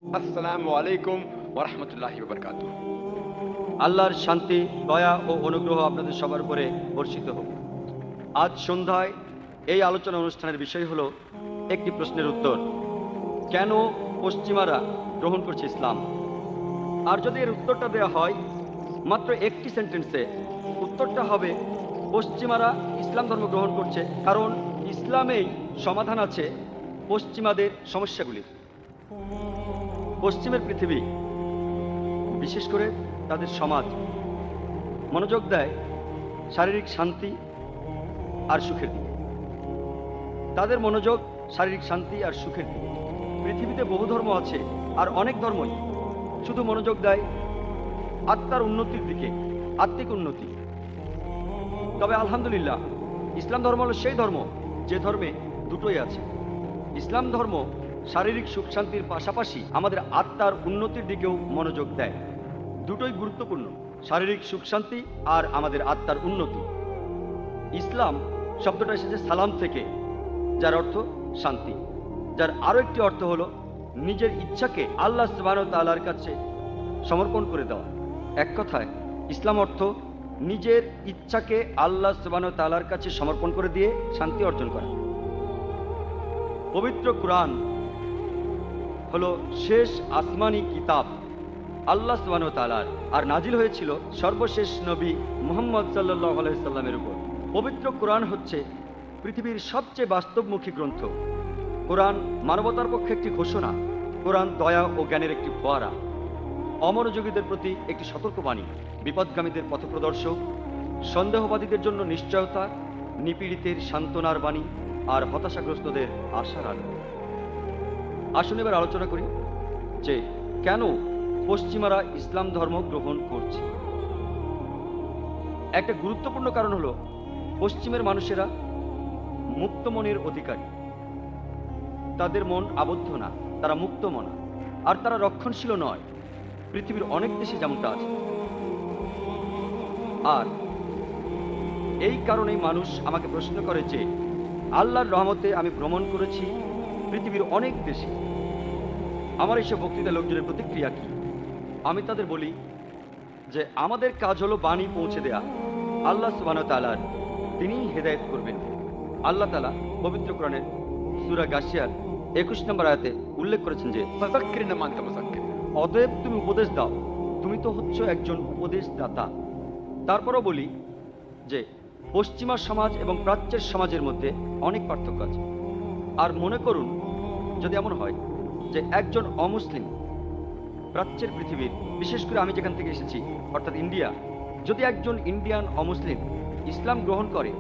আসসালামু আলাইকুম ওয়া রাহমাতুল্লাহি ওয়া বারাকাতুহু। আল্লাহর শান্তি, দয়া ও অনুগ্রহ আপনাদের সবার উপরে বর্ষিত হোক। আজ সন্ধ্যায় এই আলোচনা অনুষ্ঠানের বিষয় হলো একটি প্রশ্নের উত্তর: কেন পশ্চিমারা গ্রহণ করছে ইসলাম? আর যদি এর উত্তরটা দেওয়া হয় মাত্র একটি সেন্টেন্সে, উত্তরটা হবে পশ্চিমারা ইসলাম ধর্ম গ্রহণ করছে কারণ ইসলামেই সমাধান আছে পশ্চিমাদের সমস্যাগুলির। পশ্চিমের পৃথিবী, বিশেষ করে তাদের সমাজ, মনোযোগ দেয় শারীরিক শান্তি আর সুখের দিকে। তাদের মনোযোগ শারীরিক শান্তি আর সুখের দিকে। পৃথিবীতে বহু ধর্ম আছে আর অনেক ধর্মই শুধু মনোযোগ দেয় আত্মার উন্নতির দিকে, আত্মিক উন্নতি। তবে আলহামদুলিল্লাহ, ইসলাম ধর্ম হলো সেই ধর্ম যে ধর্মে দুটোই আছে। ইসলাম ধর্ম শারীরিক সুখ শান্তির পাশাপাশি আমাদের আত্মার উন্নতির দিকেও মনোযোগ দেয়। দুটোই গুরুত্বপূর্ণ, শারীরিক সুখ শান্তি আর আমাদের আত্মার উন্নতি। ইসলাম শব্দটা এসেছে সালাম থেকে, যার অর্থ শান্তি, যার আরো একটি অর্থ হলো নিজের ইচ্ছাকে আল্লাহ সুবহানাহু ওয়া তাআলার কাছে সমর্পণ করে দেওয়া। এক কথায় ইসলাম অর্থ নিজের ইচ্ছাকে আল্লাহ সুবহানাহু ওয়া তাআলার কাছে সমর্পণ করে দিয়ে শান্তি অর্জন করা। পবিত্র কুরআন হলো শেষ আসমানি কিতাব আল্লাহ সুবহানাহু ওয়া তাআলার, আর নাজিল হয়েছিল সর্বশেষ নবী মুহাম্মদ সাল্লাল্লাহু আলাইহি সাল্লামের উপর। পবিত্র কোরআন হচ্ছে পৃথিবীর সবচেয়ে বাস্তবমুখী গ্রন্থ। কোরআন মানবতার পক্ষে একটি ঘোষণা, কোরআন দয়া ও জ্ঞানের একটি ফোয়ারা, অমনোযোগীদের প্রতি একটি সতর্কবাণী, বিপদগামীদের পথপ্রদর্শক, সন্দেহবাদীদের জন্য নিশ্চয়তা, নিপীড়িতের সান্ত্বনার বাণী আর হতাশাগ্রস্তদের আশার আলো। আসুন এবার আলোচনা করি যে কেন পশ্চিমারা ইসলাম ধর্ম গ্রহণ করছে। একটা গুরুত্বপূর্ণ কারণ হলো পশ্চিমের মানুষেরা মুক্ত মনের অধিকারী। তাদের মন আবদ্ধ না, তারা মুক্ত মনা, আর তারা রক্ষণশীল নয় পৃথিবীর অনেক দেশে যেমনটা আছে। আর এই কারণেই মানুষ আমাকে প্রশ্ন করে যে আল্লাহর রহমতে আমি ভ্রমণ করেছি পৃথিবীর অনেক দেশে, আমার এইসব বক্তৃতা লোকজনের প্রতিক্রিয়া কি? আমি তাদের বলি যে আমাদের কাজ হলো বাণী পৌঁছে দেয়া আল্লাহ সুবহানাহু ওয়া তাআলার, তিনিই হেদায়েত করবেন। আল্লাহ তাআলা পবিত্র কোরআনের সূরা গাশিয়ার 21 নম্বর আয়াতে উল্লেখ করেছেন যে ফাযাক্কির মা আনতা মুযাক্কির। অতএব তুমি উপদেশ দাও, তুমি তো হচ্ছ একজন উপদেশদাতা। তারপরও বলি যে পশ্চিমা সমাজ এবং প্রাচ্যের সমাজের মধ্যে অনেক পার্থক্য আছে। আর মনে করুন যদি এমন হয় যে একজন অমুসলিম প্রাচ্যের পৃথিবীর, বিশেষ করে আমি যেখান থেকে এসেছি অর্থাৎ ইন্ডিয়া, যদি একজন ইন্ডিয়ান অমুসলিম ইসলাম গ্রহণ করে